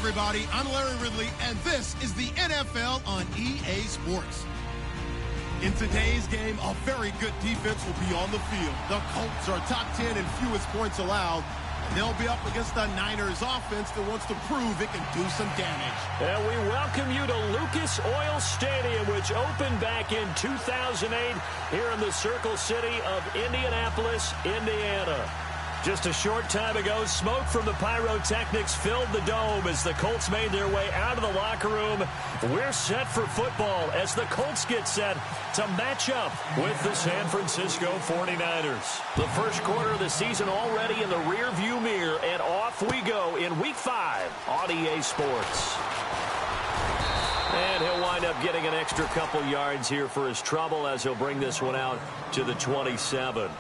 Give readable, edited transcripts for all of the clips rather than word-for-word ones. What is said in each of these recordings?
everybody. I'm Larry Ridley, and this is the NFL on EA Sports. In today's game, a very good defense will be on the field. The Colts are top 10 in fewest points allowed. And they'll be up against the Niners offense that wants to prove it can do some damage. And we welcome you to Lucas Oil Stadium, which opened back in 2008 here in the Circle City of Indianapolis, Indiana. Just a short time ago, smoke from the pyrotechnics filled the dome as the Colts made their way out of the locker room. We're set for football as the Colts get set to match up with the San Francisco 49ers. The first quarter of the season already in the rearview mirror, and off we go in Week 5 on EA Sports. And he'll wind up getting an extra couple yards here for his trouble as he'll bring this one out to the 27.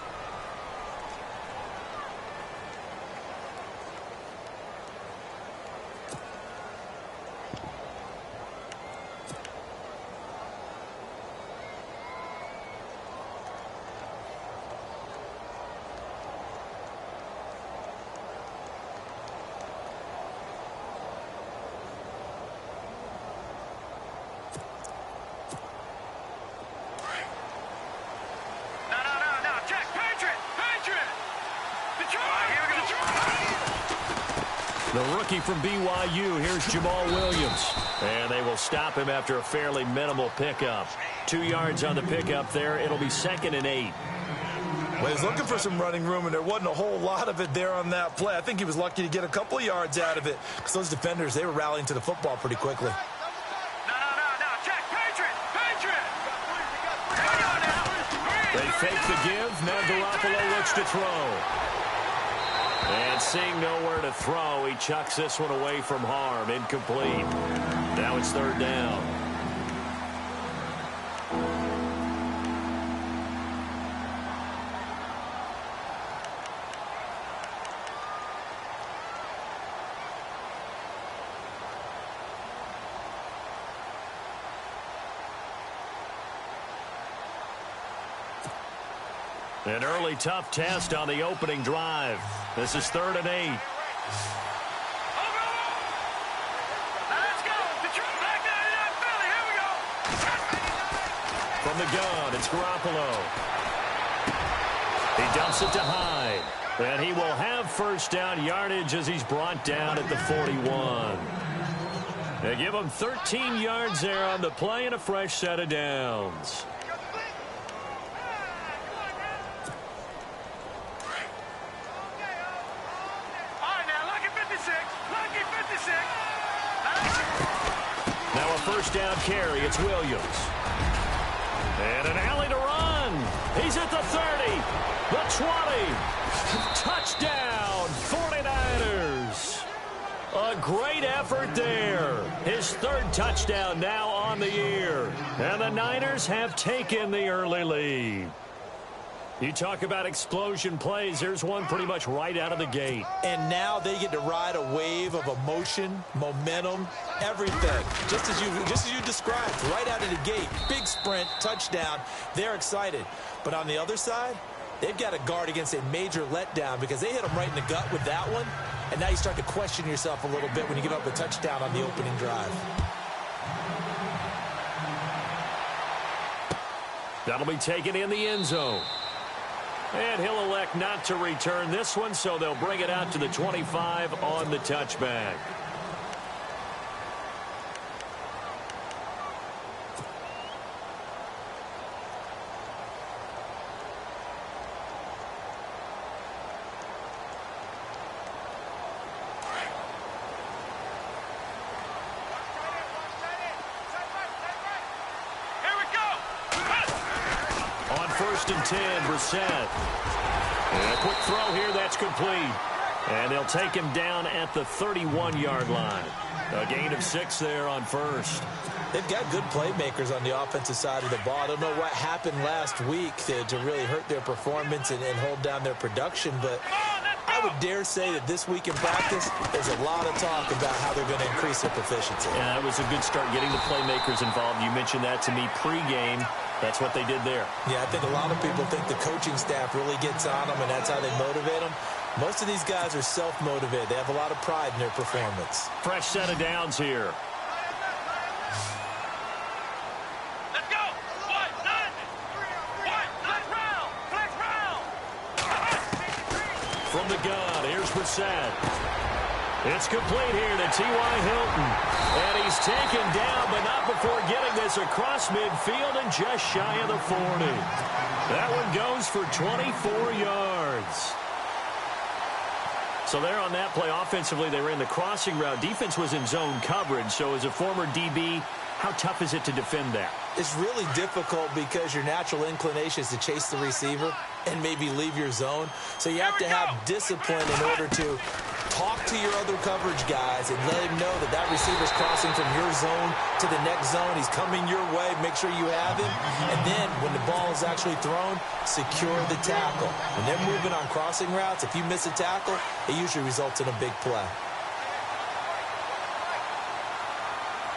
The rookie from BYU, here's Jamal Williams. And they will stop him after a fairly minimal pickup. 2 yards on the pickup there. It'll be 2nd and 8. Well, he's looking for some running room, and there wasn't a whole lot of it there on that play. I think he was lucky to get a couple of yards out of it because those defenders, they were rallying to the football pretty quickly. Check, Patriot! They fake the give. Now Garoppolo looks to throw. And seeing nowhere to throw, he chucks this one away from harm. Incomplete. Now it's 3rd down. An early tough test on the opening drive. This is 3rd and 8. Let's go. Back there, Philly. Here we go. From the gun, it's Garoppolo. He dumps it to Hyde. And he will have 1st down yardage as he's brought down at the 41. They give him 13 yards there on the play and a fresh set of downs. Now a 1st down carry. It's Williams. And an alley to run. He's at the 30. The 20. Touchdown, 49ers. A great effort there. His 3rd touchdown now on the year. And the Niners have taken the early lead. You talk about explosion plays. There's one pretty much right out of the gate. And now they get to ride a wave of emotion, momentum, everything. Just as you described, right out of the gate. Big sprint, touchdown. They're excited. But on the other side, they've got to guard against a major letdown because they hit them right in the gut with that one. And now you start to question yourself a little bit when you give up a touchdown on the opening drive. That'll be taken in the end zone. And he'll elect not to return this one, so they'll bring it out to the 25 on the touchback. On 1st and 10, Brissett. And a quick throw here, that's complete. And they'll take him down at the 31-yard line. A gain of 6 there on 1st. They've got good playmakers on the offensive side of the ball. I don't know what happened last week to really hurt their performance and hold down their production, but I would dare say that this week in practice, there's a lot of talk about how they're going to increase their proficiency. Yeah, that was a good start getting the playmakers involved. You mentioned that to me pregame. That's what they did there. Yeah, I think a lot of people think the coaching staff really gets on them, and that's how they motivate them. Most of these guys are self-motivated. They have a lot of pride in their performance. Fresh set of downs here. Let's go. One, nine. Flex round. Flex round. From the gun, here's Brissett. It's complete here to T.Y. Hilton. And he's taken down, but not before getting this across midfield and just shy of the 40. That one goes for 24 yards. So there on that play, offensively, they ran the crossing route. Defense was in zone coverage. So as a former DB, how tough is it to defend that? It's really difficult because your natural inclination is to chase the receiver and maybe leave your zone. So you have to have discipline in order to talk to your other coverage guys and let him know that that receiver's crossing from your zone to the next zone. He's coming your way. Make sure you have him. And then when the ball is actually thrown, secure the tackle. When they're moving on crossing routes, if you miss a tackle, it usually results in a big play.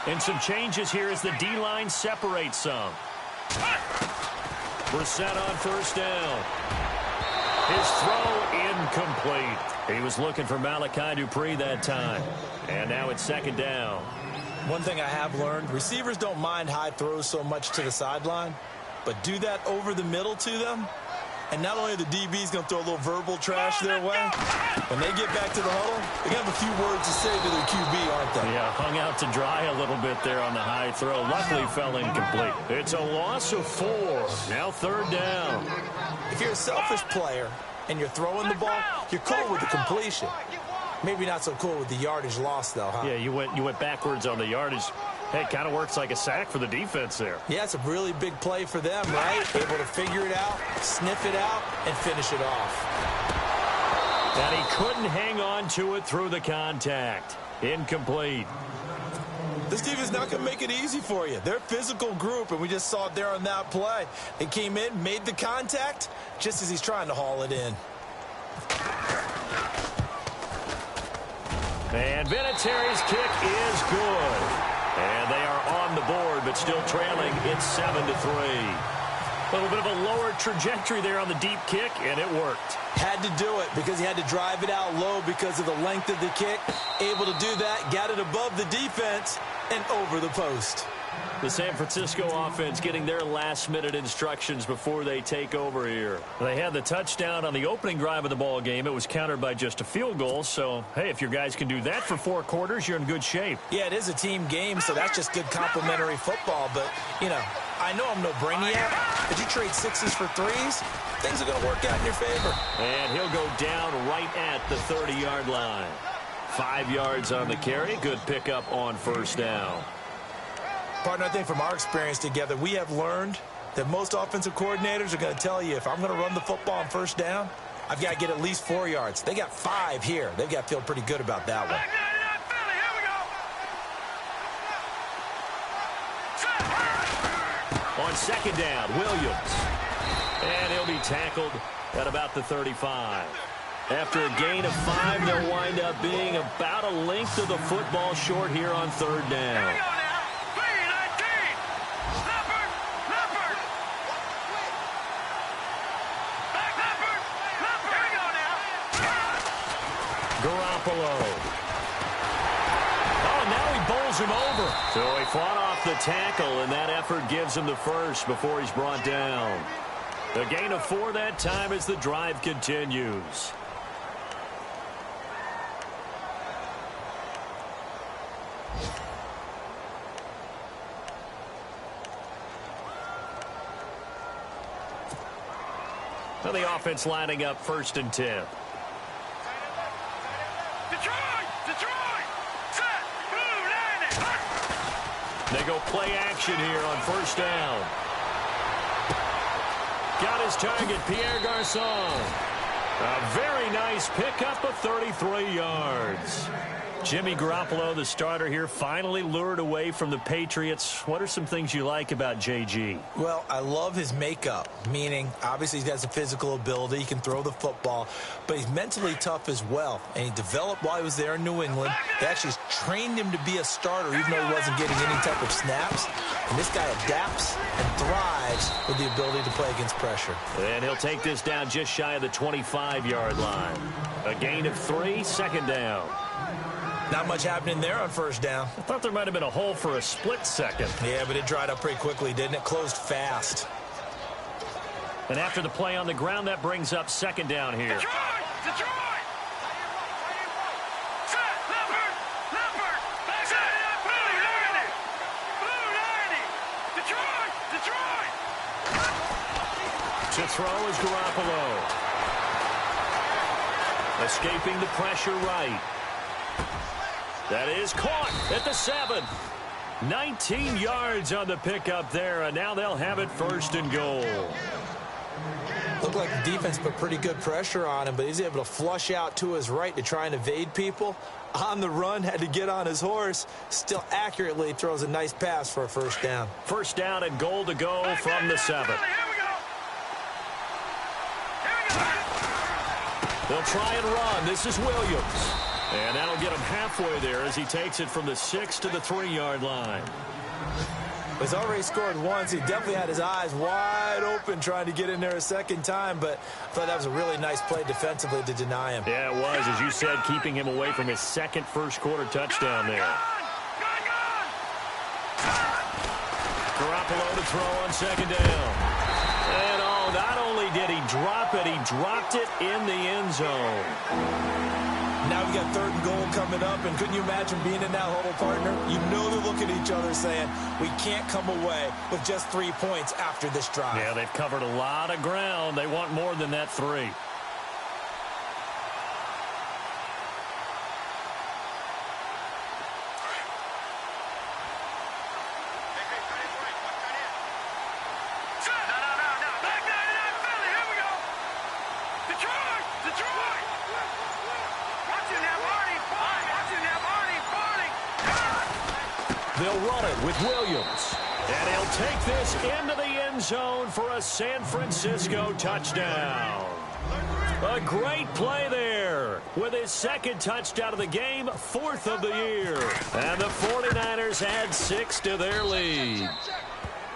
And some changes here as the D-line separates some. Brissett on first down. His throw incomplete. He was looking for Malachi Dupree that time. And now it's second down. One thing I have learned, receivers don't mind high throws so much to the sideline, but do that over the middle to them. And not only are the DBs going to throw a little verbal trash their way, when they get back to the huddle, they're going to have a few words to say to their QB, aren't they? Yeah, hung out to dry a little bit there on the high throw. Luckily fell incomplete. It's a loss of 4. Now third down. If you're a selfish player and you're throwing the ball, you're cool with the completion. Maybe not so cool with the yardage loss, though, huh? Yeah, you went backwards on the yardage. Hey, it kind of works like a sack for the defense there. Yeah, it's a really big play for them, right? Able to figure it out, sniff it out, and finish it off. And he couldn't hang on to it through the contact. Incomplete. This team is not going to make it easy for you. They're a physical group, and we just saw it there on that play. They came in, made the contact, just as he's trying to haul it in. And Vinatieri's kick is good. And they are on the board, but still trailing. It's 7-3. A little bit of a lower trajectory there on the deep kick, and it worked. Had to do it because he had to drive it out low because of the length of the kick. Able to do that, got it above the defense and over the post. The San Francisco offense getting their last-minute instructions before they take over here. They had the touchdown on the opening drive of the ball game. It was countered by just a field goal. So, hey, if your guys can do that for 4 quarters, you're in good shape. Yeah, it is a team game, so that's just good complimentary football. But, you know, I know I'm no brainiac, but you trade 6s for 3s, things are going to work out in your favor. And he'll go down right at the 30-yard line. 5 yards on the carry. Good pickup on first down. Partner, I think from our experience together, we have learned that most offensive coordinators are going to tell you, if I'm going to run the football on first down, I've got to get at least 4 yards. They got 5 here. They've got to feel pretty good about that one. On second down, Williams. And he'll be tackled at about the 35. After a gain of 5, they'll wind up being about a length of the football short here on third down. Oh, now he bowls him over. So he fought off the tackle, and that effort gives him the first before he's brought down. A gain of 4 that time as the drive continues. Now the offense lining up 1st and 10. They go play action here on first down. Got his target, Pierre Garçon. A very nice pickup of 33 yards. Jimmy Garoppolo, the starter here, finally lured away from the Patriots. What are some things you like about JG? Well, I love his makeup, meaning obviously he has a physical ability. He can throw the football, but he's mentally tough as well. And he developed while he was there in New England. They actually trained him to be a starter even though he wasn't getting any type of snaps. And this guy adapts and thrives with the ability to play against pressure. And he'll take this down just shy of the 25-yard line. A gain of 3, second down. Not much happening there on first down. I thought there might have been a hole for a split second. Yeah, but it dried up pretty quickly, didn't it? Closed fast. And after the play on the ground, that brings up second down here. Detroit! Detroit! Set! Leopard! Leopard! Set! Blue 90! Blue 90! Detroit! Detroit! To throw is Garoppolo. Escaping the pressure right. That is caught at the 7. 19 yards on the pickup there, and now they'll have it first and goal. Looked like the defense put pretty good pressure on him, but he's able to flush out to his right to try and evade people. On the run, had to get on his horse. Still accurately throws a nice pass for a first down. First down and goal to go from the 7. Here we go! Here we go! They'll try and run. This is Williams. And that'll get him halfway there as he takes it from the 6 to the 3-yard line. He's already scored once. He definitely had his eyes wide open trying to get in there a second time, but I thought that was a really nice play defensively to deny him. Yeah, it was, as you said, keeping him away from his second first-quarter touchdown there. Garoppolo to throw on second down. And not only did he drop it, he dropped it in the end zone. Now we got third and goal coming up, and couldn't you imagine being in that huddle, partner? You know they're looking at each other saying, we can't come away with just 3 points after this drive. Yeah, they've covered a lot of ground. They want more than that 3. They'll run it with Williams. And he'll take this into the end zone for a San Francisco touchdown. A great play there with his second touchdown of the game, 4th of the year. And the 49ers add 6 to their lead.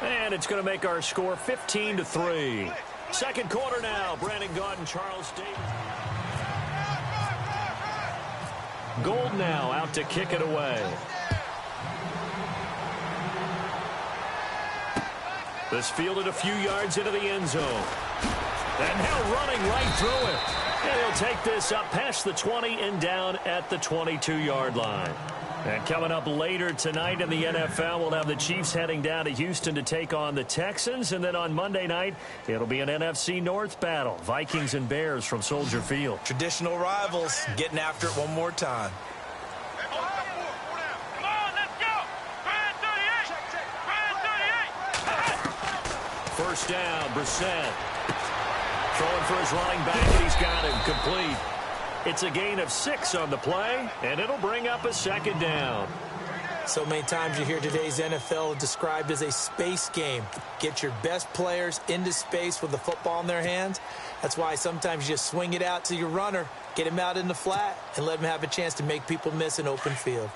And it's going to make our score 15-3. Second quarter now. Brandon Gaudin, Charles Davis. Gold now out to kick it away. This fielded a few yards into the end zone. And now running right through it. And he'll take this up past the 20 and down at the 22-yard line. And coming up later tonight in the NFL, we'll have the Chiefs heading down to Houston to take on the Texans. And then on Monday night, it'll be an NFC North battle. Vikings and Bears from Soldier Field. Traditional rivals getting after it one more time. First down, Brissett. Throwing for his running back, and he's got him complete. It's a gain of 6 on the play, and it'll bring up a second down. So many times you hear today's NFL described as a space game. Get your best players into space with the football in their hands. That's why sometimes you just swing it out to your runner, get him out in the flat, and let him have a chance to make people miss an open field.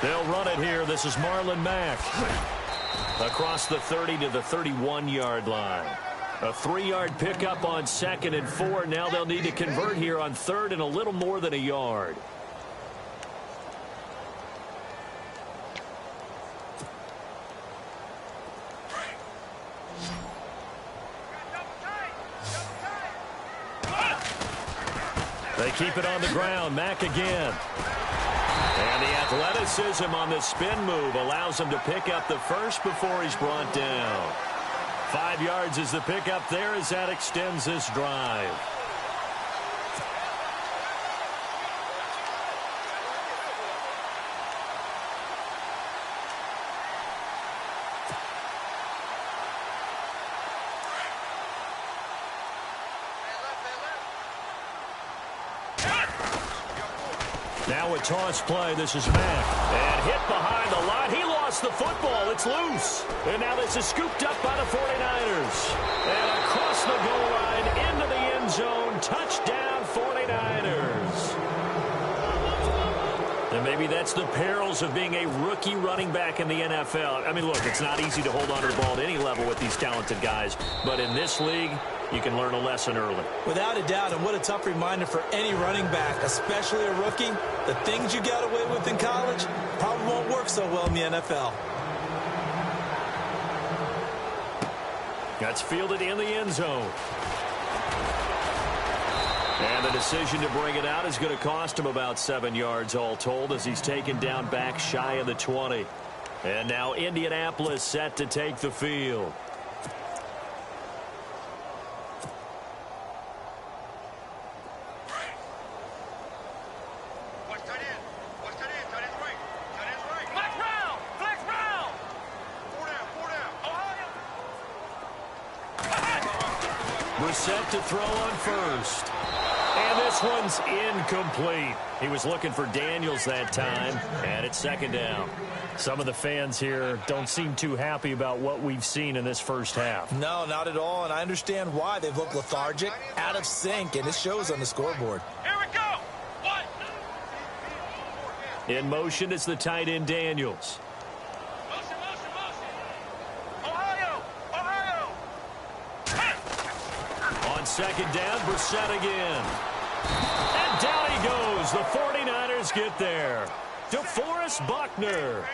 They'll run it here. This is Marlon Mack. Across the 30 to the 31-yard line. A 3-yard pickup on 2nd and 4. Now they'll need to convert here on 3rd and a little more than a yard. They keep it on the ground. Mack again. And the athleticism on the spin move allows him to pick up the first before he's brought down. 5 yards is the pickup there as that extends this drive. Now a toss play. This is Mack. And hit behind the line. He lost the football. It's loose. And now this is scooped up by the 49ers. And across the goal line into the end zone. Touchdown 49ers. And maybe that's the perils of being a rookie running back in the NFL. I mean, look, it's not easy to hold on to the ball at any level with these talented guys. But in this league, you can learn a lesson early. Without a doubt, and what a tough reminder for any running back, especially a rookie. The things you got away with in college probably won't work so well in the NFL. That's fielded in the end zone. And the decision to bring it out is going to cost him about 7 yards all told as he's taken down back shy of the 20. And now Indianapolis set to take the field. Set to throw on first. And this one's incomplete. He was looking for Daniels that time, and it's second down. Some of the fans here don't seem too happy about what we've seen in this first half. No, not at all, and I understand why. They've looked lethargic, out of sync, and it shows on the scoreboard. Here we go. What? In motion is the tight end Daniels. Second down, Brissett again. And down he goes. The 49ers get there. DeForest Buckner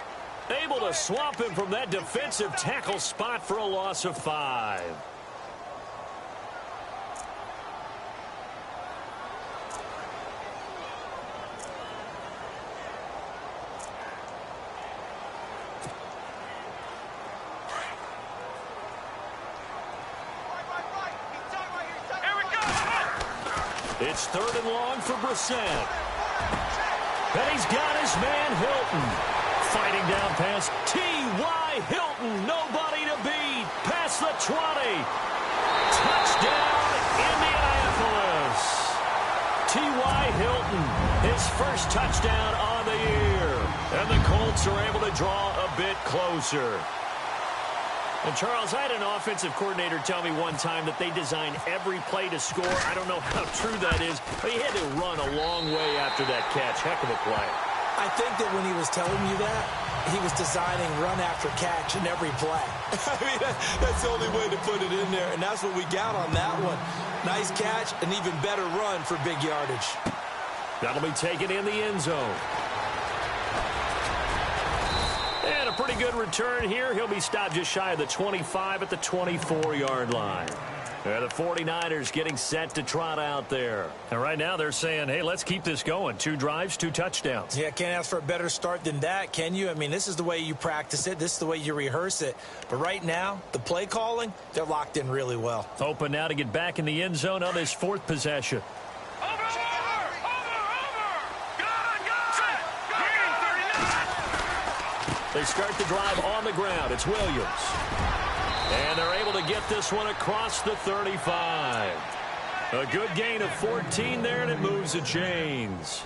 able to swamp him from that defensive tackle spot for a loss of 5. It's third and long for Brissett. And he's got his man Hilton. Fighting down past T.Y. Hilton. Nobody to beat. Past the 20. Touchdown, Indianapolis. T.Y. Hilton, his first touchdown on the year. And the Colts are able to draw a bit closer. And, Charles, I had an offensive coordinator tell me one time that they design every play to score. I don't know how true that is, but he had to run a long way after that catch. Heck of a play. I think that when he was telling you that, he was designing run after catch in every play. I mean, that's the only way to put it in there, and that's what we got on that one. Nice catch, an even better run for big yardage. That'll be taken in the end zone. And a pretty good return here. He'll be stopped just shy of the 25 at the 24-yard line. The 49ers getting set to trot out there. And right now they're saying, hey, let's keep this going. 2 drives, 2 touchdowns. Yeah, can't ask for a better start than that, can you? I mean, this is the way you practice it. This is the way you rehearse it. But right now, the play calling, they're locked in really well. Open now to get back in the end zone on this 4th possession. They start the drive on the ground. It's Williams. And they're able to get this one across the 35. A good gain of 14 there, and it moves the chains.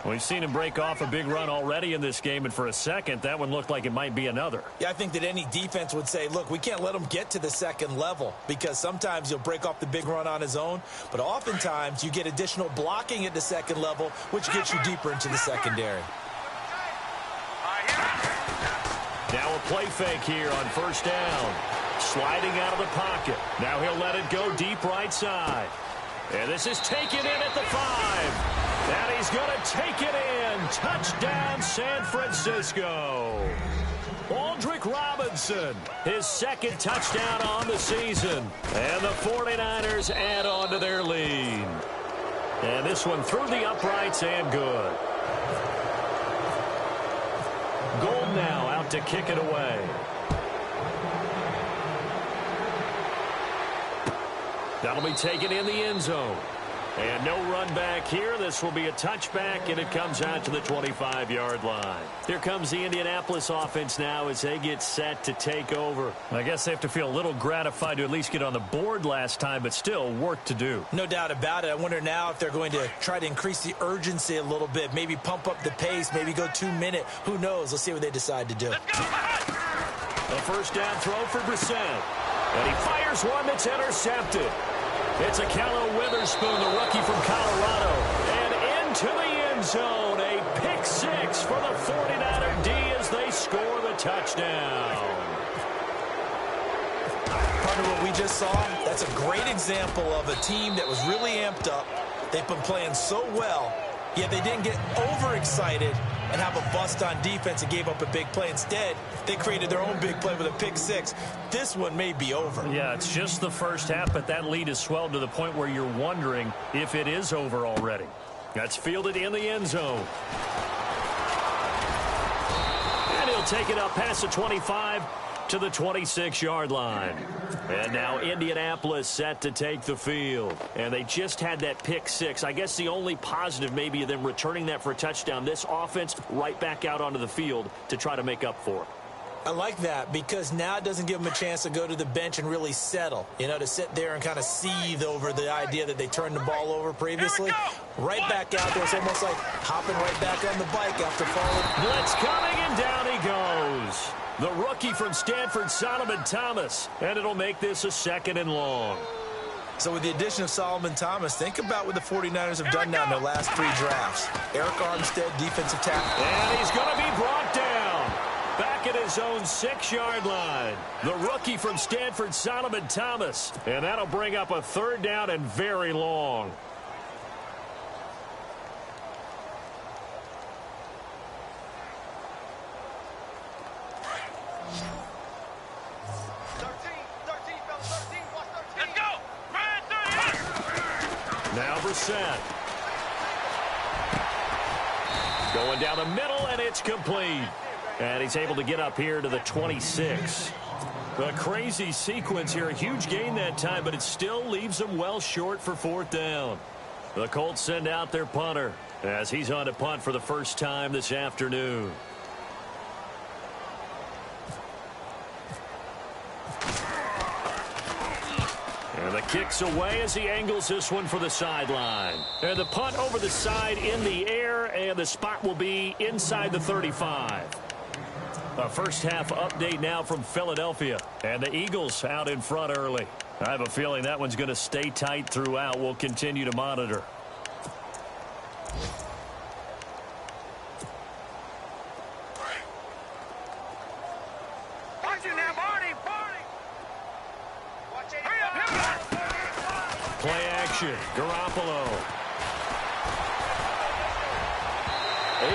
We've seen him break off a big run already in this game, and for a second, that one looked like it might be another. Yeah, I think that any defense would say, look, we can't let him get to the second level because sometimes he'll break off the big run on his own, but oftentimes you get additional blocking at the second level, which gets you deeper into the secondary. Now a play fake here on first down. Sliding out of the pocket. Now he'll let it go deep right side. And this is taken in at the 5. And he's going to take it in. Touchdown, San Francisco. Aldrick Robinson, his 2nd touchdown on the season. And the 49ers add on to their lead. And this one through the uprights and good. Gold now out to kick it away. That'll be taken in the end zone. And no run back here. This will be a touchback, and it comes out to the 25-yard line. Here comes the Indianapolis offense now as they get set to take over. I guess they have to feel a little gratified to at least get on the board last time, but still work to do. No doubt about it. I wonder now if they're going to try to increase the urgency a little bit, maybe pump up the pace, maybe go 2-minute. Who knows? Let's see what they decide to do. A first down throw for Brissett. And he fires one that's intercepted. It's a Callow Witherspoon, the rookie from Colorado. And into the end zone. A pick six for the 49er D as they score the touchdown. Partner, what we just saw, that's a great example of a team that was really amped up. They've been playing so well, yet they didn't get overexcited and have a bust on defense and gave up a big play. Instead, they created their own big play with a pick six. This one may be over. Yeah, it's just the first half, but that lead has swelled to the point where you're wondering if it is over already. That's fielded in the end zone. And he'll take it up past the 25 to the 26-yard line. And now Indianapolis set to take the field. And they just had that pick six. I guess the only positive maybe of them returning that for a touchdown. This offense right back out onto the field to try to make up for it. I like that because now it doesn't give them a chance to go to the bench and really settle, you know, to sit there and kind of seethe over the idea that they turned the ball over previously. Right back out there. It's almost like hopping right back on the bike after falling. Blitz coming, and down he goes. The rookie from Stanford, Solomon Thomas. And it'll make this a 2nd and long. So with the addition of Solomon Thomas, think about what the 49ers have done now in their last 3 drafts. Eric Armstead, defensive tackle. And he's going to be brought down. Back at his own 6-yard line. The rookie from Stanford, Solomon Thomas. And that'll bring up a 3rd down and very long. Now Brissett. Going down the middle, and it's complete. And he's able to get up here to the 26. A crazy sequence here. A huge gain that time, but it still leaves him well short for 4th down. The Colts send out their punter as he's on to punt for the first time this afternoon. And the kick's away as he angles this one for the sideline. And the punt over the side in the air, and the spot will be inside the 35. A first half update now from Philadelphia. And the Eagles out in front early. I have a feeling that one's going to stay tight throughout. We'll continue to monitor. Play action. Garoppolo.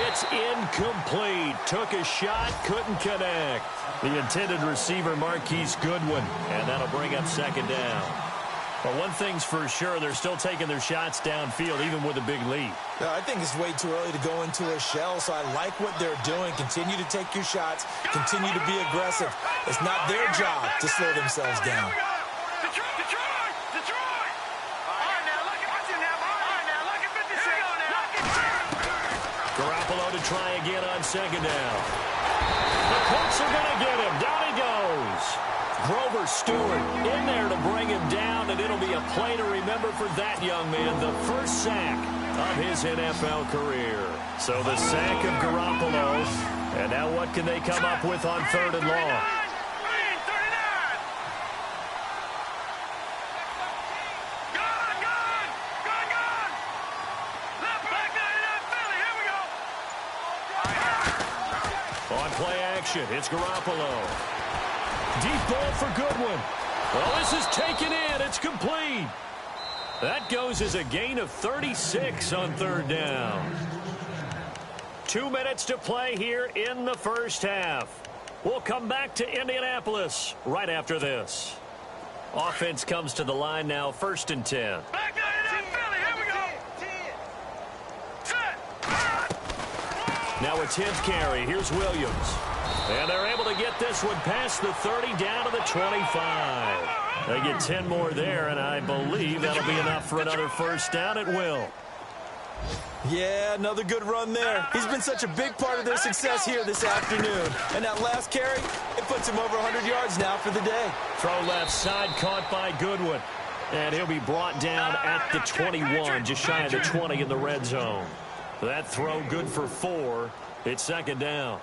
It's incomplete. Took a shot, couldn't connect. The intended receiver, Marquise Goodwin. And that'll bring up 2nd down. But one thing's for sure, they're still taking their shots downfield, even with a big lead. No, I think it's way too early to go into a shell, so I like what they're doing. Continue to take your shots. Continue to be aggressive. It's not their job to slow themselves down. Garoppolo to try again on 2nd down. The Colts are going to get him. Down he goes. Grover Stewart in there to bring him down, and it'll be a play to remember for that young man. The first sack of his NFL career. So the sack of Garoppolo. And now what can they come up with on 3rd and long? Play action. It's Garoppolo. Deep ball for Goodwin. Well, this is taken in. It's complete. That goes as a gain of 36 on 3rd down. 2 minutes to play here in the first half. We'll come back to Indianapolis right after this. Offense comes to the line now, 1st and 10. Now a 10th carry. Here's Williams. And they're able to get this one past the 30 down to the 25. They get 10 more there, and I believe that'll be enough for another first down. It will. Yeah, another good run there. He's been such a big part of their success here this afternoon. And that last carry, it puts him over 100 yards now for the day. Throw left side, caught by Goodwin. And he'll be brought down at the 21, just shy of the 20 in the red zone. That throw good for 4. It's second down.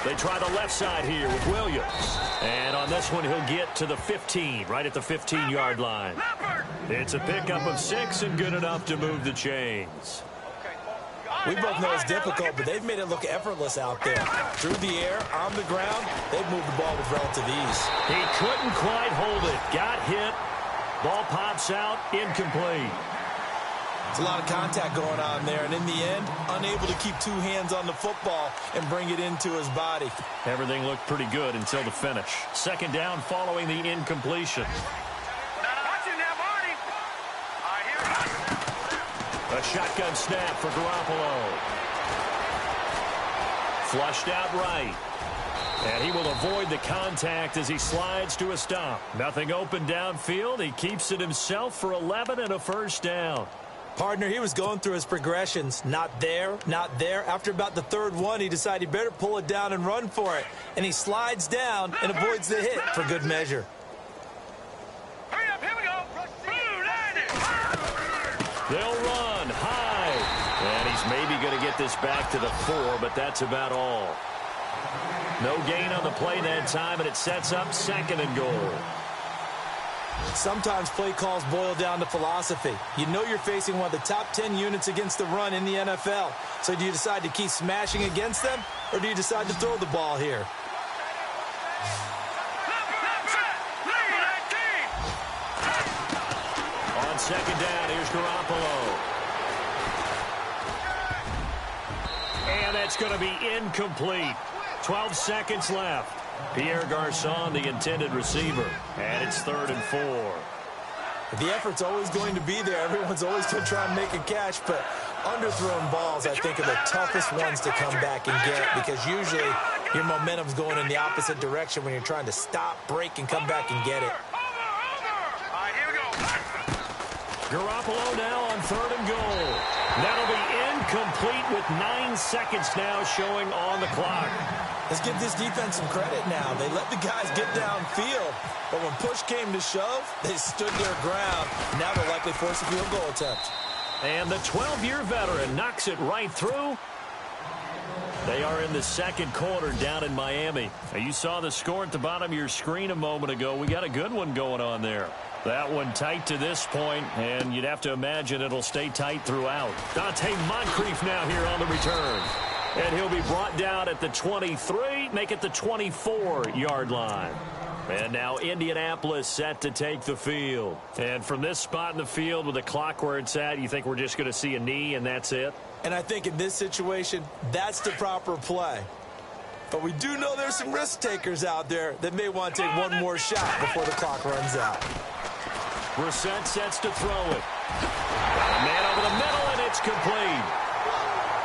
They try the left side here with Williams. And on this one, he'll get to the 15, right at the 15-yard line. It's a pickup of 6 and good enough to move the chains. We both know it's difficult, but they've made it look effortless out there. Through the air, on the ground, they've moved the ball with relative ease. He couldn't quite hold it. Got hit. Ball pops out, incomplete. It's a lot of contact going on there, and in the end, unable to keep 2 hands on the football and bring it into his body. Everything looked pretty good until the finish. Second down following the incompletion. A shotgun snap for Garoppolo. Flushed out right. And he will avoid the contact as he slides to a stop. Nothing open downfield. He keeps it himself for 11 and a first down. Partner, he was going through his progressions. Not there, not there. After about the 3rd one, he decided he better pull it down and run for it. And he slides down and avoids the hit for good measure. Hurry up, here we go. They'll run high. And he's maybe going to get this back to the 4, but that's about all. No gain on the play that time, and it sets up 2nd and goal. Sometimes play calls boil down to philosophy. You know you're facing one of the top 10 units against the run in the NFL. So do you decide to keep smashing against them, or do you decide to throw the ball here? On second down, here's Garoppolo. And that's going to be incomplete. 12 seconds left. Pierre Garçon, the intended receiver. And it's 3rd and 4. The effort's always going to be there. Everyone's always going to try and make a catch, but underthrown balls, I think, are the toughest ones to come back and get, because usually your momentum's going in the opposite direction when you're trying to stop, break, and come back and get it. Garoppolo now on 3rd and goal. That'll be incomplete with 9 seconds now showing on the clock. Let's give this defense some credit now. They let the guys get downfield, but when push came to shove, they stood their ground. Now they'll likely force a field goal attempt. And the 12-year veteran knocks it right through. They are in the 2nd quarter down in Miami. Now, you saw the score at the bottom of your screen a moment ago. We got a good one going on there. That one tight to this point, and you'd have to imagine it'll stay tight throughout. Dante Moncrief now here on the return. And he'll be brought down at the 23, make it the 24-yard line. And now Indianapolis set to take the field. And from this spot in the field with the clock where it's at, you think we're just going to see a knee and that's it? And I think in this situation, that's the proper play. But we do know there's some risk takers out there that may want to take one more shot before the clock runs out. Brissett sets to throw it. Got a man over the middle, and it's complete.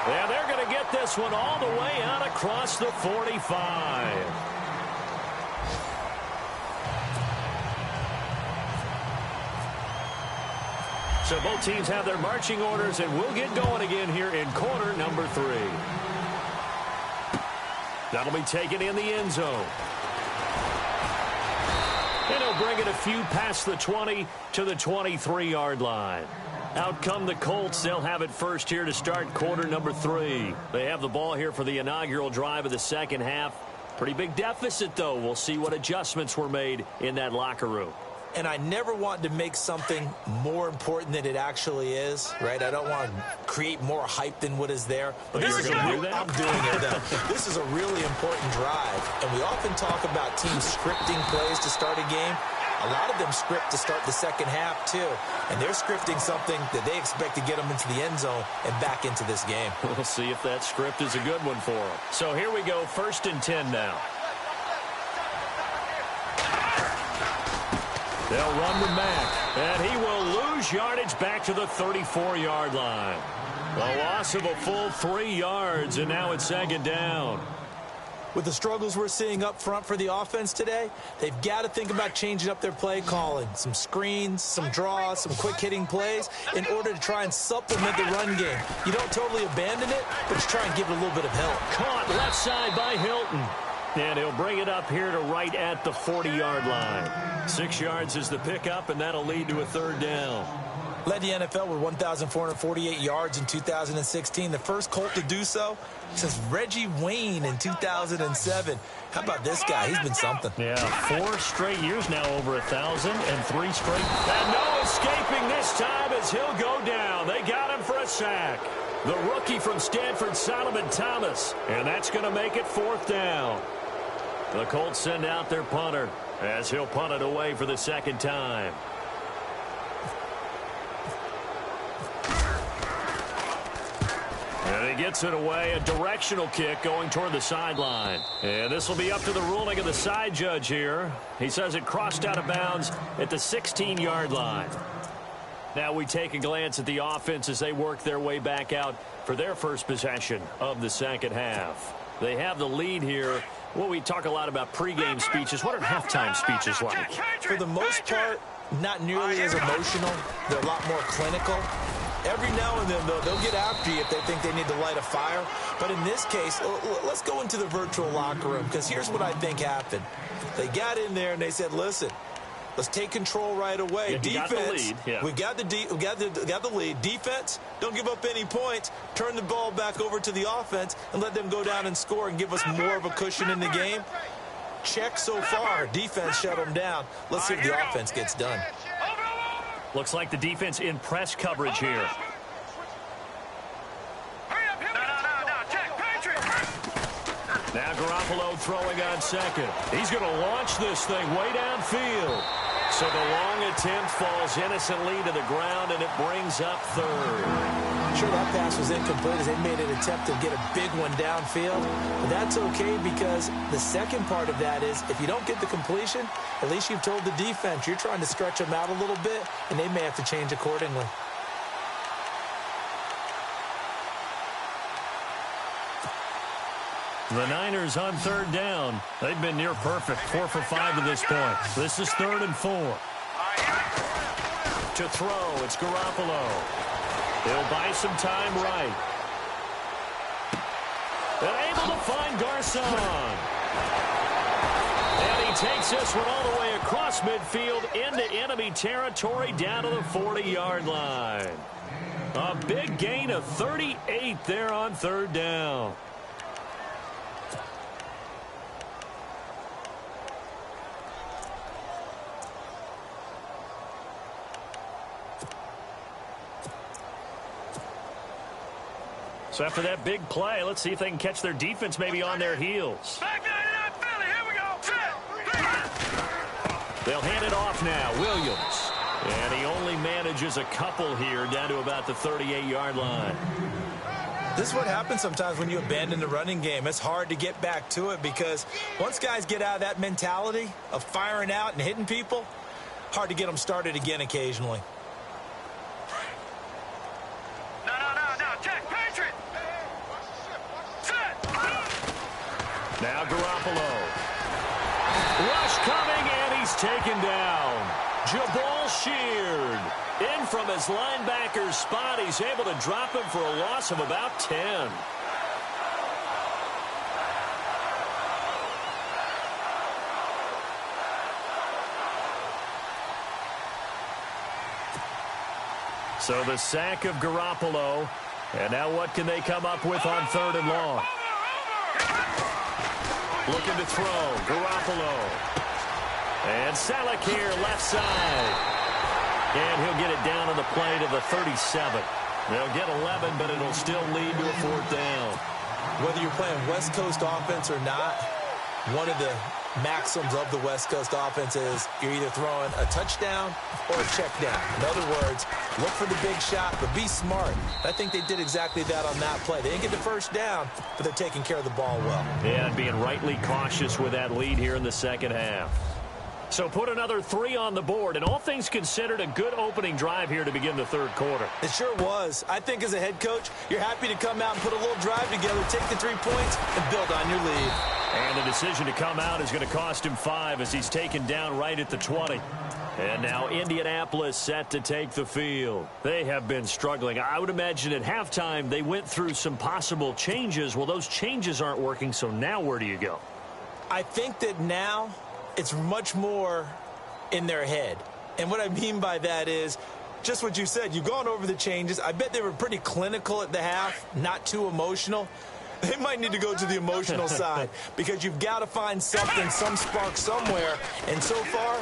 Yeah, they're going to get this one all the way out across the 45. So both teams have their marching orders, and we'll get going again here in quarter number 3. That'll be taken in the end zone. And he'll bring it a few past the 20 to the 23-yard line. Out come the Colts. They'll have it first here to start quarter number 3. They have the ball here for the inaugural drive of the second half. Pretty big deficit, though. We'll see what adjustments were made in that locker room. And I never want to make something more important than it actually is, right? I don't want to create more hype than what is there. But this you're is going to do that? I'm doing it, though. This is a really important drive. And we often talk about teams scripting plays to start a game. A lot of them script to start the second half, too. And they're scripting something that they expect to get them into the end zone and back into this game. We'll see if that script is a good one for them. So here we go, 1st and 10 now. They'll run with Mack, and he will lose yardage back to the 34-yard line. A loss of a full 3 yards, and now it's second down. With the struggles we're seeing up front for the offense today, they've got to think about changing up their play calling. Some screens, some draws, some quick-hitting plays in order to try and supplement the run game. You don't totally abandon it, but you try and give it a little bit of help. Caught left side by Hilton. And he'll bring it up here to right at the 40-yard line. 6 yards is the pickup, and that'll lead to a third down. Led the NFL with 1,448 yards in 2016. The first Colt to do so since Reggie Wayne in 2007. How about this guy? He's been something. Yeah, 4 straight years now over 1,000 and 3 straight. And no escaping this time as he'll go down. They got him for a sack. The rookie from Stanford, Solomon Thomas. And that's going to make it 4th down. The Colts send out their punter as he'll punt it away for the second time. And he gets it away, a directional kick going toward the sideline. And this will be up to the ruling of the side judge here. He says it crossed out of bounds at the 16-yard line. Now we take a glance at the offense as they work their way back out for their first possession of the second half. They have the lead here. Well, we talk a lot about pregame speeches. What are halftime speeches like? For the most part, not nearly as emotional. They're a lot more clinical. Every now and then, though, they'll get after you if they think they need to light a fire. But in this case, let's go into the virtual locker room, because here's what I think happened. They got in there and they said, listen, let's take control right away. Yeah, defense, we've got the lead. Defense, don't give up any points. Turn the ball back over to the offense and let them go down and score and give us more of a cushion in the game. Check so far. Defense shut them down. Let's see if the offense gets done. Looks like the defense in press coverage here. Now Garoppolo throwing on second. He's going to launch this thing way downfield. So the long attempt falls innocently to the ground, and it brings up third. Sure, that pass was incomplete as they made an attempt to get a big one downfield. But that's okay, because the second part of that is if you don't get the completion, at least you've told the defense you're trying to stretch them out a little bit, and they may have to change accordingly. The Niners on third down. They've been near perfect, 4 for 5 to this point. This is 3rd and 4. To throw, it's Garoppolo. He'll buy some time right. And able to find Garcon. And he takes this one all the way across midfield into enemy territory down to the 40-yard line. A big gain of 38 there on third down. So after that big play, let's see if they can catch their defense maybe on their heels. They'll hand it off now. Williams. And he only manages a couple here down to about the 38-yard line. This is what happens sometimes when you abandon the running game. It's hard to get back to it because once guys get out of that mentality of firing out and hitting people, hard to get them started again occasionally. Now Garoppolo. Rush coming, and he's taken down. Jabal Sheard. In from his linebacker's spot. He's able to drop him for a loss of about 10. So the sack of Garoppolo. And now what can they come up with on 3rd and long? Looking to throw. Garoppolo. And Salek here, left side. And he'll get it down on the play to the 37. They'll get 11, but it'll still lead to a 4th down. Whether you're playing West Coast offense or not, one of the maxims of the West Coast offense is you're either throwing a touchdown or a check down. In other words, look for the big shot, but be smart. I think they did exactly that on that play. They didn't get the first down, but they're taking care of the ball well. Yeah, and being rightly cautious with that lead here in the second half. So put another 3 on the board, and all things considered, a good opening drive here to begin the third quarter. It sure was. I think as a head coach, you're happy to come out and put a little drive together, take the 3 points, and build on your lead. And the decision to come out is going to cost him 5 as he's taken down right at the 20. And now Indianapolis set to take the field. They have been struggling. I would imagine at halftime they went through some possible changes. Well, those changes aren't working, so now where do you go? I think that now it's much more in their head. And what I mean by that is just what you said. You've gone over the changes. I bet they were pretty clinical at the half, not too emotional. They might need to go to the emotional side because you've got to find something, some spark somewhere. And so far,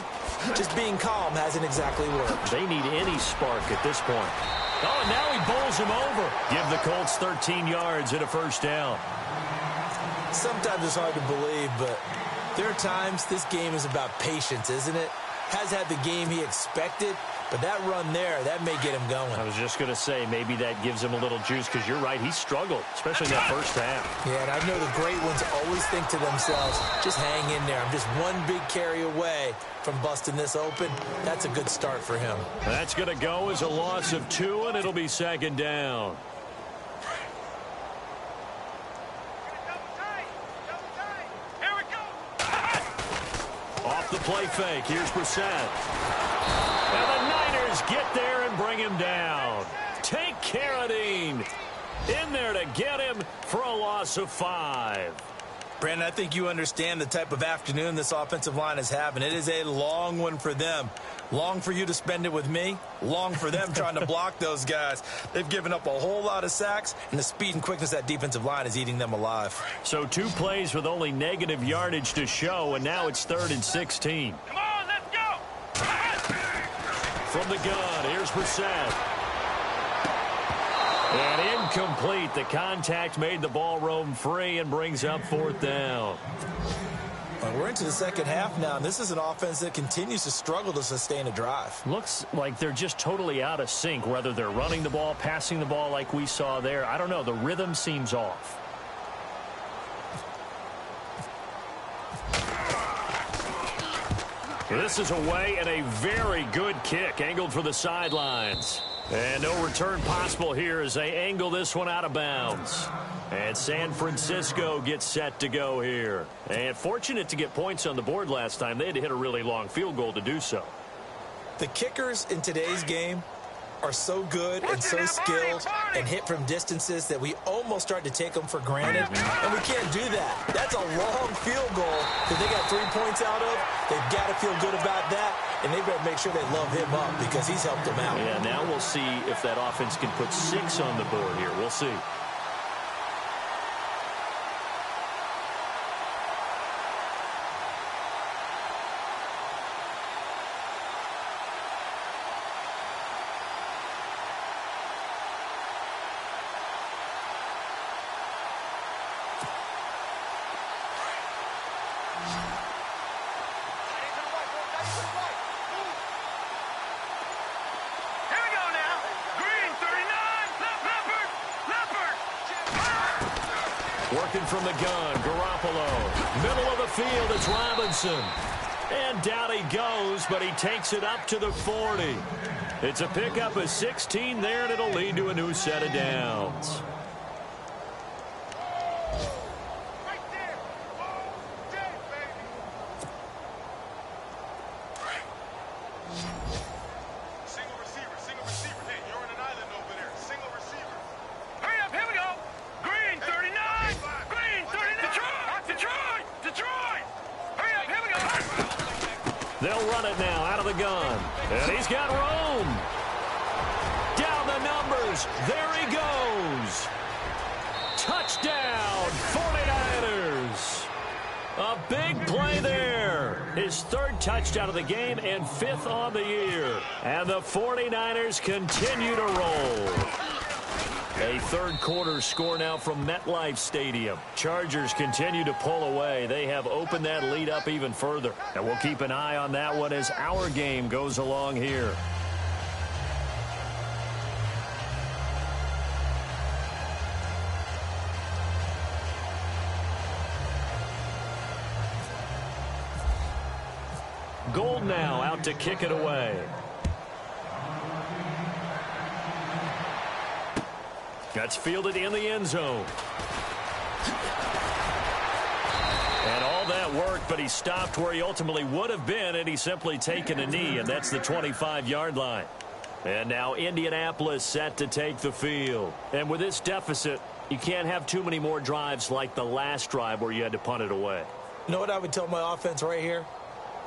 just being calm hasn't exactly worked. They need any spark at this point. Oh, and now he bowls him over. Give the Colts 13 yards and a first down. Sometimes it's hard to believe, but there are times this game is about patience, isn't it? Has had the game he expected, but that run there, that may get him going. I was just going to say, maybe that gives him a little juice because you're right, he struggled, especially in that first half. Yeah, and I know the great ones always think to themselves, just hang in there. I'm just one big carry away from busting this open. That's a good start for him. That's going to go as a loss of 2, and it'll be second down. Off the play fake. Here's Brissett. And the Niners get there and bring him down. Take Carradine in there to get him for a loss of 5. Brandon, I think you understand the type of afternoon this offensive line is having. It is a long one for them. Long for you to spend it with me. Long for them trying to block those guys. They've given up a whole lot of sacks, and the speed and quickness of that defensive line is eating them alive. So 2 plays with only negative yardage to show, and now it's 3rd and 16. Come on, let's go. From the gun, here's Brissett. And incomplete. The contact made the ball roam free and brings up 4th down. Well, we're into the second half now, and this is an offense that continues to struggle to sustain a drive. Looks like they're just totally out of sync, whether they're running the ball, passing the ball like we saw there. I don't know. The rhythm seems off. This is away and a very good kick angled for the sidelines. And no return possible here as they angle this one out of bounds. And San Francisco gets set to go here. And fortunate to get points on the board last time. They had to hit a really long field goal to do so. The kickers in today's game are so good and so skilled and hit from distances that we almost start to take them for granted. And we can't do that. That's a long field goal that they got 3 points out of. They've got to feel good about that, and they've got to make sure they love him up because he's helped them out. Yeah, now we'll see if that offense can put 6 on the board here. We'll see. Working from the gun, Garoppolo. Middle of the field, it's Robinson. And down he goes, but he takes it up to the 40. It's a pickup of 16 there, and it'll lead to a new set of downs. They'll run it now out of the gun. And he's got room. Down the numbers. There he goes. Touchdown, 49ers. A big play there. His 3rd touchdown of the game and 5th on the year. And the 49ers continue to roll. A 3rd quarter score now from MetLife Stadium. Chargers continue to pull away. They have opened that lead up even further. And we'll keep an eye on that one as our game goes along here. Gold now out to kick it away. That's fielded in the end zone. And all that work, but he stopped where he ultimately would have been, and he's simply taken a knee, and that's the 25-yard line. And now Indianapolis set to take the field. And with this deficit, you can't have too many more drives like the last drive where you had to punt it away. You know what I would tell my offense right here?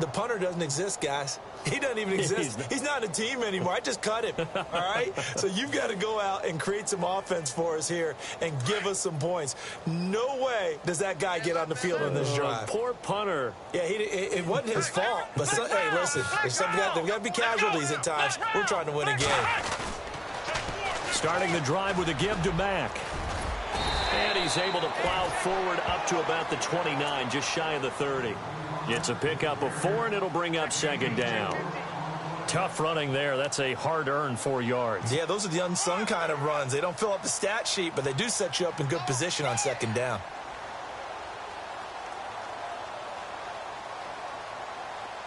The punter doesn't exist, guys. He doesn't even exist. He's not a team anymore. I just cut him, all right? So you've got to go out and create some offense for us here and give us some points. No way does that guy get on the field on this drive. Poor punter. Yeah, it wasn't his fault. But, hey, listen, there's got to be casualties at times. We're trying to win a game. Starting the drive with a give to Mack. And he's able to plow forward up to about the 29, just shy of the 30. It's a pickup of 4, and it'll bring up second down. Tough running there. That's a hard-earned 4 yards. Yeah, those are the unsung kind of runs. They don't fill up the stat sheet, but they do set you up in good position on second down.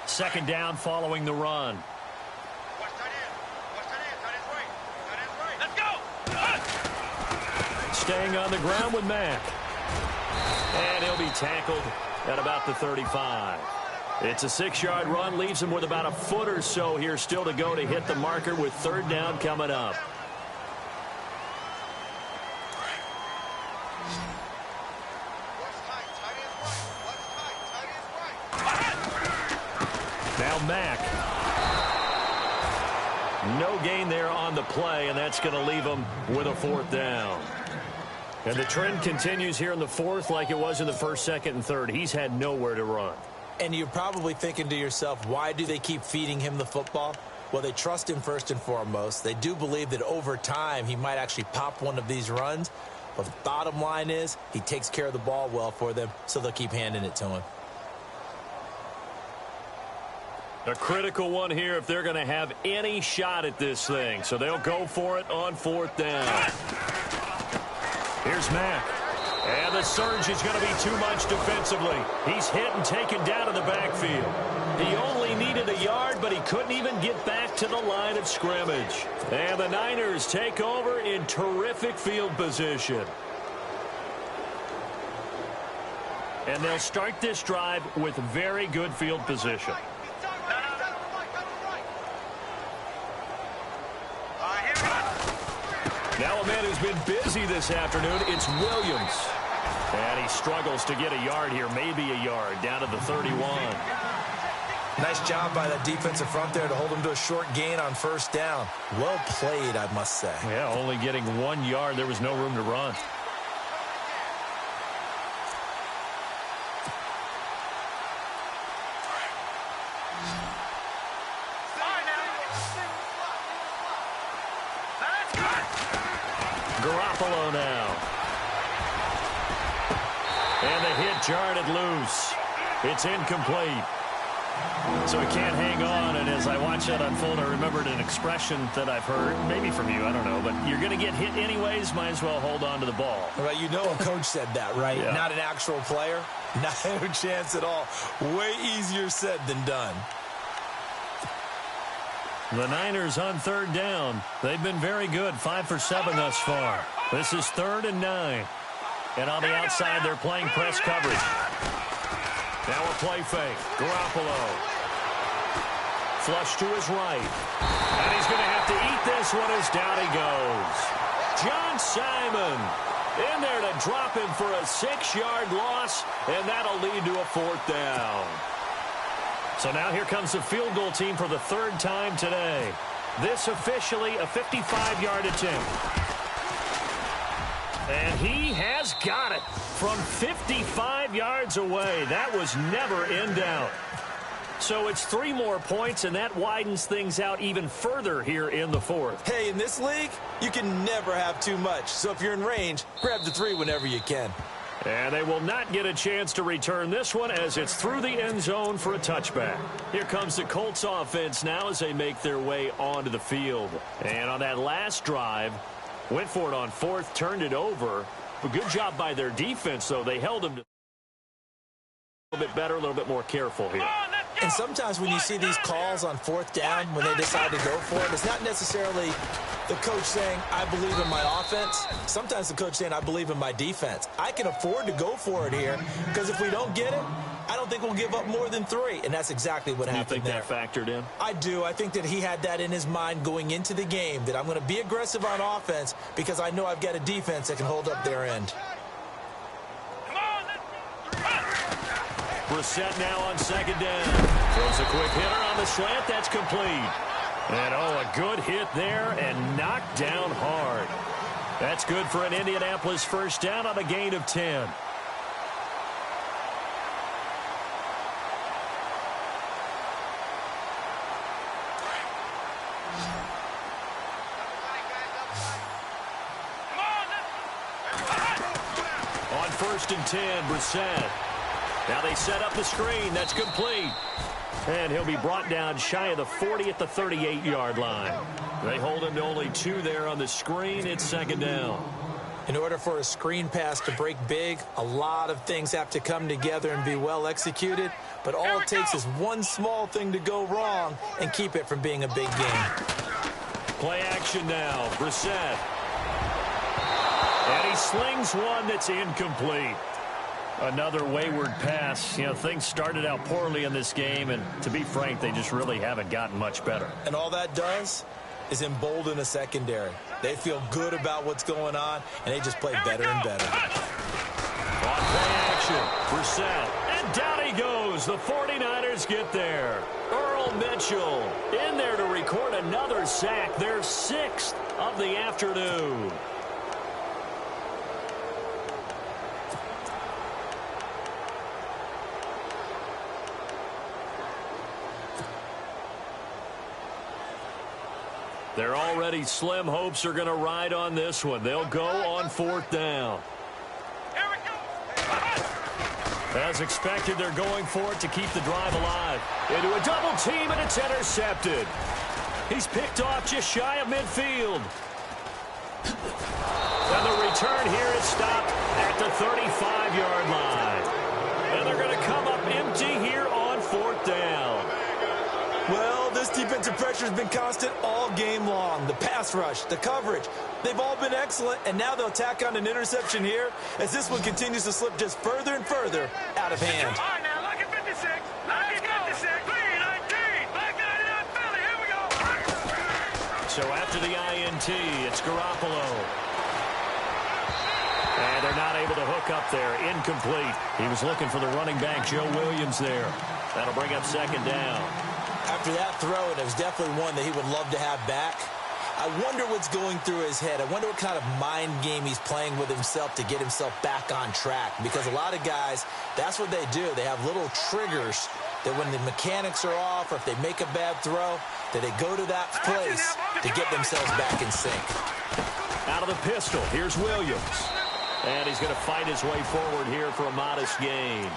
Second down following the run. Staying on the ground with Mack. And he'll be tackled at about the 35. It's a 6-yard run, leaves him with about a foot or so here still to go to hit the marker with third down coming up. Now Mack. No gain there on the play, and that's going to leave him with a fourth down. And the trend continues here in the fourth like it was in the first, second, and third. He's had nowhere to run. And you're probably thinking to yourself, why do they keep feeding him the football? Well, they trust him first and foremost. They do believe that over time he might actually pop one of these runs. But the bottom line is he takes care of the ball well for them, so they'll keep handing it to him. A critical one here if they're going to have any shot at this thing. So they'll go for it on fourth down. Here's Mack. And the surge is going to be too much defensively. He's hit and taken down in the backfield. He only needed a yard, but he couldn't even get back to the line of scrimmage. And the Niners take over in terrific field position. And they'll start this drive with very good field position. Now a man who's been busy this afternoon, it's Williams. And he struggles to get a yard here, maybe a yard, down to the 31. Nice job by that defensive front there to hold him to a short gain on first down. Well played, I must say. Yeah, only getting 1 yard. There was no room to run. Garoppolo now. And the hit jarred it loose. It's incomplete. So he can't hang on, and as I watch that unfold, I remembered an expression that I've heard, maybe from you, I don't know, but you're going to get hit anyways, might as well hold on to the ball. Right, you know a coach said that, right? Yeah. Not an actual player. No chance at all. Way easier said than done. The Niners on third down. They've been very good, 5 for 7 thus far. This is 3rd and 9. And on the outside, they're playing press coverage. Now a play fake. Garoppolo. Flush to his right. And he's going to have to eat this one as down he goes. John Simon in there to drop him for a 6-yard loss, and that'll lead to a fourth down. So now here comes the field goal team for the 3rd time today. This officially a 55-yard attempt. And he has got it from 55 yards away. That was never in doubt. So it's 3 more points, and that widens things out even further here in the 4th. Hey, in this league, you can never have too much. So if you're in range, grab the 3 whenever you can. And they will not get a chance to return this one as it's through the end zone for a touchback. Here comes the Colts offense now as they make their way onto the field. And on that last drive, went for it on 4th, turned it over. A good job by their defense, though. They held them to a little bit better, a little bit more careful here. And sometimes when you see these calls on fourth down, when they decide to go for it, it's not necessarily the coach saying, I believe in my offense. Sometimes the coach saying, I believe in my defense. I can afford to go for it here because if we don't get it, I don't think we'll give up more than 3. And that's exactly what happened there. You think that factored in? I do. I think that he had that in his mind going into the game, that I'm going to be aggressive on offense because I know I've got a defense that can hold up their end. Brissett now on second down. Throws a quick hitter on the slant. That's complete. And, a good hit there and knocked down hard. That's good for an Indianapolis first down on a gain of 10. On 1st and 10, Brissett. Now they set up the screen. That's complete. And he'll be brought down shy of the 40 at the 38-yard line. They hold him to only 2 there on the screen. It's second down. In order for a screen pass to break big, a lot of things have to come together and be well executed. But all it takes is one small thing to go wrong and keep it from being a big game. Play action now. Brissett. And he slings one that's incomplete. Another wayward pass. Things started out poorly in this game, and to be frank, they just really haven't gotten much better. And all that does is embolden a secondary. They feel good about what's going on, and they just play better and better. On play action, Brissett. And down he goes. The 49ers get there. Earl Mitchell in there to record another sack. Their 6th of the afternoon. Their already slim hopes are going to ride on this one. They'll go on 4th down. As expected, they're going for it to keep the drive alive. Into a double team, and it's intercepted. He's picked off just shy of midfield. And the return here is stopped at the 35-yard line. And they're going to come up empty here on 4th down. Well, this defensive pressure has been constant all game long. The pass rush, the coverage, they've all been excellent, and now they'll tack on an interception here as this one continues to slip just further and further out of hand. All right, now, look at 56. Look at 56. 319. Back 99 Philly. Here we go. So after the INT, it's Garoppolo. And they're not able to hook up there. Incomplete. He was looking for the running back, Joe Williams, there. That'll bring up second down. After that throw, and it was definitely one that he would love to have back. I wonder what's going through his head. I wonder what kind of mind game he's playing with himself to get himself back on track. Because a lot of guys, that's what they do. They have little triggers that when the mechanics are off or if they make a bad throw, that they go to that place to get themselves back in sync. Out of the pistol, here's Williams. And he's going to fight his way forward here for a modest gain.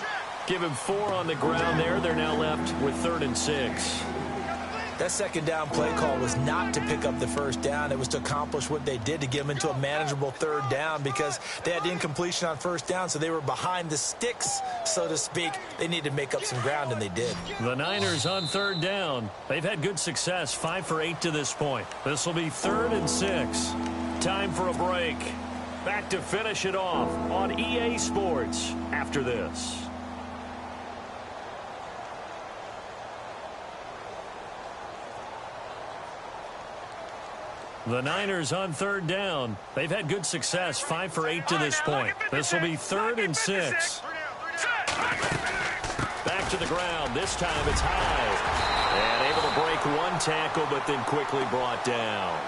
Give him 4 on the ground there. They're now left with 3rd and 6. That second down play call was not to pick up the first down. It was to accomplish what they did to get them into a manageable 3rd down because they had incompletion on 1st down, so they were behind the sticks, so to speak. They needed to make up some ground, and they did. The Niners on 3rd down. They've had good success, 5 for 8 to this point. This will be 3rd and 6. Time for a break. Back to finish it off on EA Sports after this. The Niners on 3rd down. They've had good success, 5 for 8 to this point. This will be 3rd and 6. Back to the ground. This time it's high. And able to break one tackle, but then quickly brought down.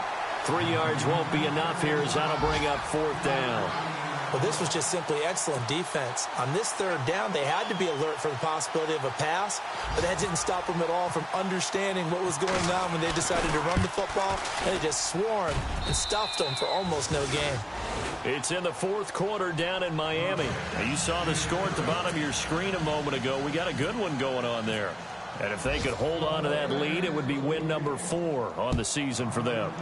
3 yards won't be enough here as that'll bring up 4th down. Well, this was just simply excellent defense. On this 3rd down, they had to be alert for the possibility of a pass, but that didn't stop them at all from understanding what was going on when they decided to run the football, and they just swarmed and stuffed them for almost no gain. It's in the 4th quarter down in Miami. You saw the score at the bottom of your screen a moment ago. We got a good one going on there. And if they could hold on to that lead, it would be win number 4 on the season for them.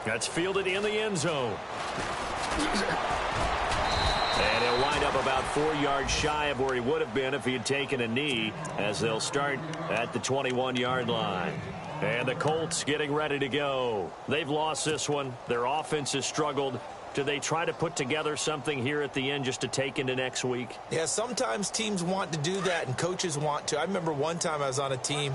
That's fielded in the end zone. And he'll wind up about 4 yards shy of where he would have been if he had taken a knee, as they'll start at the 21-yard line. And the Colts getting ready to go. They've lost this one. Their offense has struggled. Do they try to put together something here at the end just to take into next week? Yeah, sometimes teams want to do that and coaches want to. I remember one time I was on a team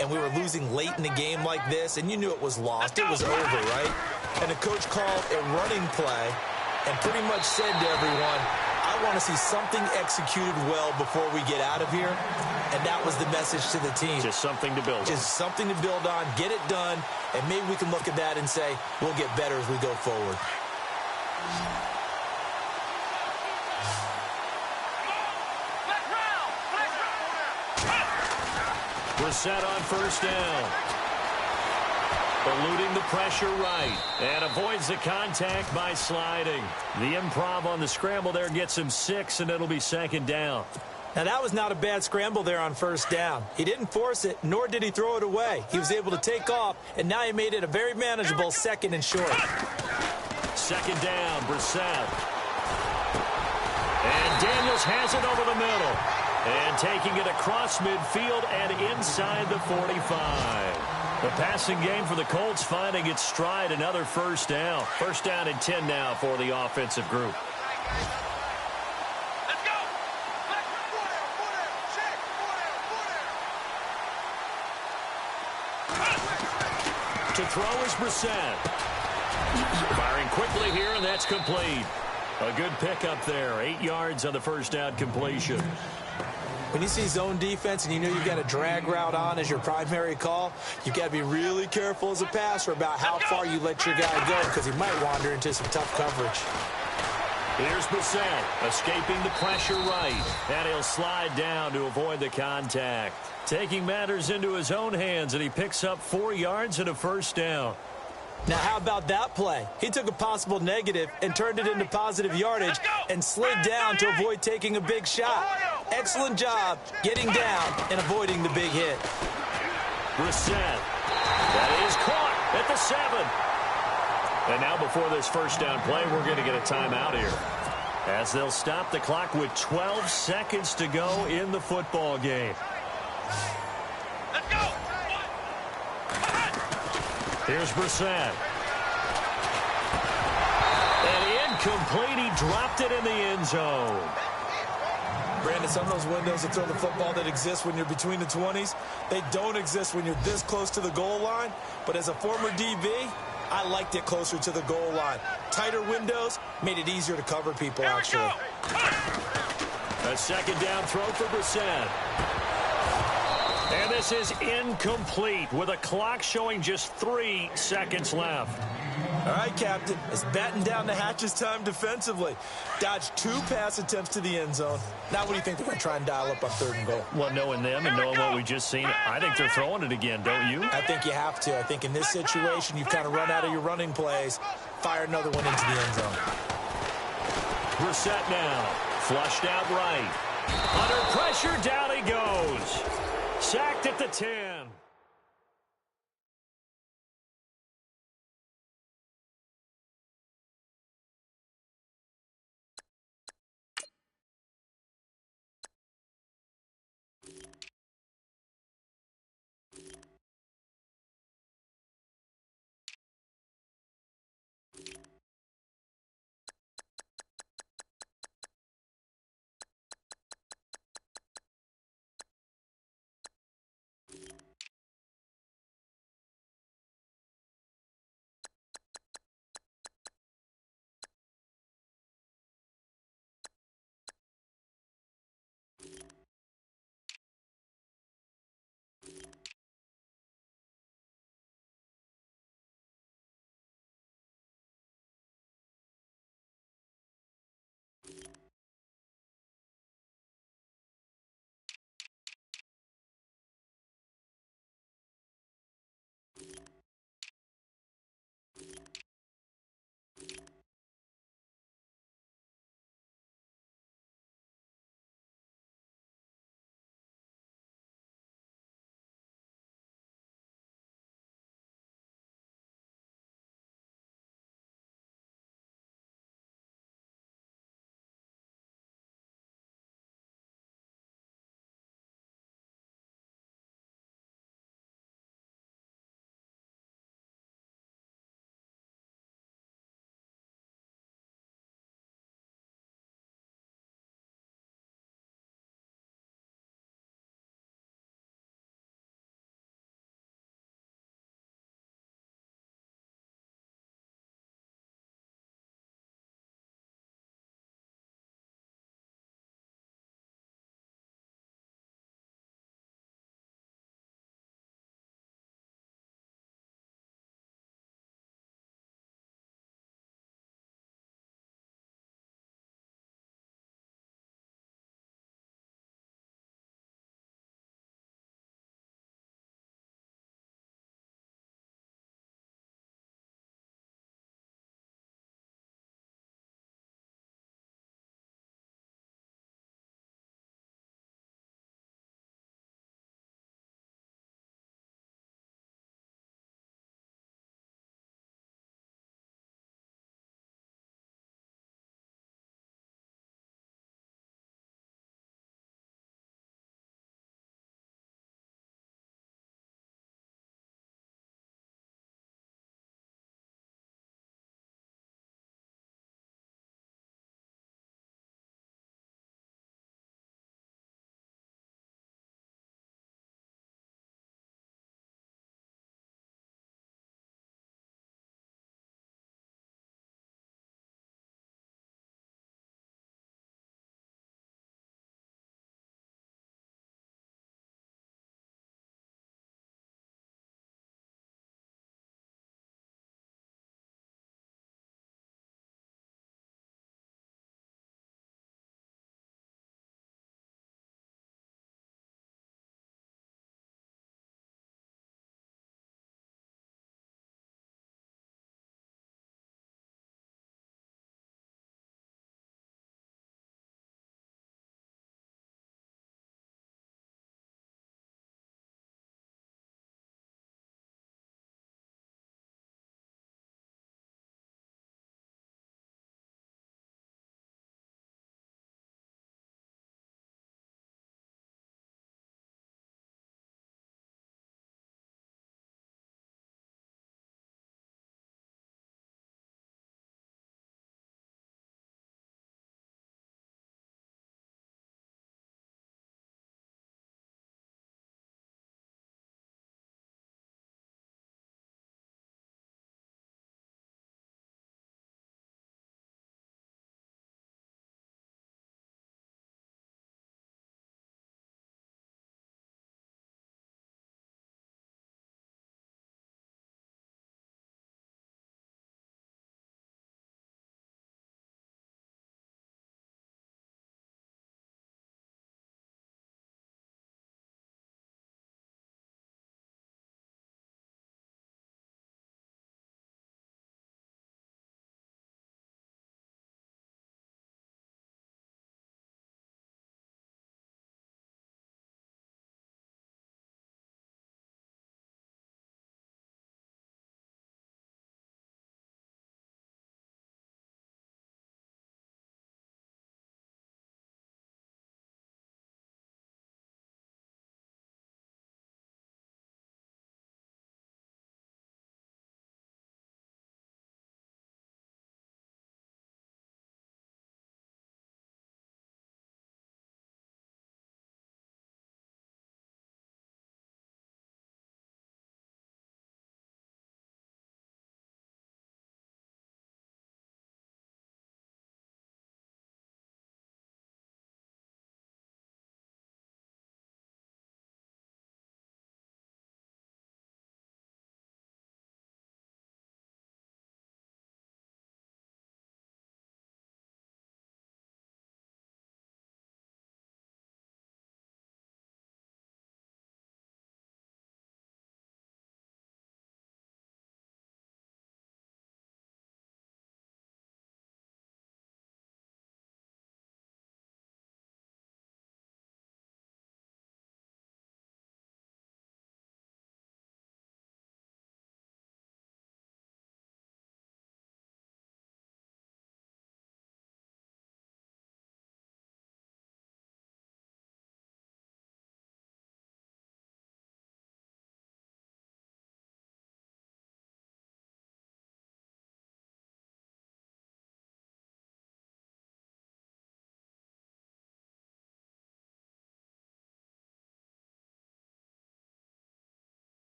and we were losing late in the game like this, and you knew it was lost. It was over, right? And the coach called a running play and pretty much said to everyone, I want to see something executed well before we get out of here. And that was the message to the team. Just something to build on. Just something to build on, get it done, and maybe we can look at that and say, we'll get better as we go forward. Brissett on first down. Eluding the pressure right. And avoids the contact by sliding. The improv on the scramble there gets him 6, and it'll be second down. Now, that was not a bad scramble there on first down. He didn't force it, nor did he throw it away. He was able to take off, and now he made it a very manageable 2nd and short. Second down, Brissett. And Daniels has it over the middle. And taking it across midfield and inside the 45. The passing game for the Colts finding its stride, another first down. First down and 10 now for the offensive group. Let's go. To throw is Brissett. Firing quickly here, and that's complete. A good pickup there. 8 yards on the first down completion. When you see zone defense and you know you've got a drag route on as your primary call, you've got to be really careful as a passer about how far you let your guy go, because he might wander into some tough coverage. Here's Brissett escaping the pressure right, and he'll slide down to avoid the contact. Taking matters into his own hands, and he picks up 4 yards and a first down. Now, how about that play? He took a possible negative and turned it into positive yardage and slid down to avoid taking a big shot. Excellent job getting down and avoiding the big hit. Brissett. That is caught at the 7. And now before this first down play, we're going to get a timeout here, as they'll stop the clock with 12 seconds to go in the football game. Let's go. Here's Brissett. And incomplete. He dropped it in the end zone. Brandon, some of those windows that throw the football that exist when you're between the 20s, they don't exist when you're this close to the goal line. But as a former DB, I liked it closer to the goal line. Tighter windows made it easier to cover people, actually. A second down throw for Brissett. And this is incomplete with a clock showing just 3 seconds left. All right, Captain, it's batten down the hatches time defensively. Dodged 2 pass attempts to the end zone. Now what do you think they're going to try and dial up on 3rd and goal? Well, knowing them and knowing what we just seen, I think they're throwing it again, don't you? I think you have to. I think in this situation, you've kind of run out of your running plays. Fire another one into the end zone. Brissett now. Flushed out right. Under pressure, down he goes. Sacked at the 10.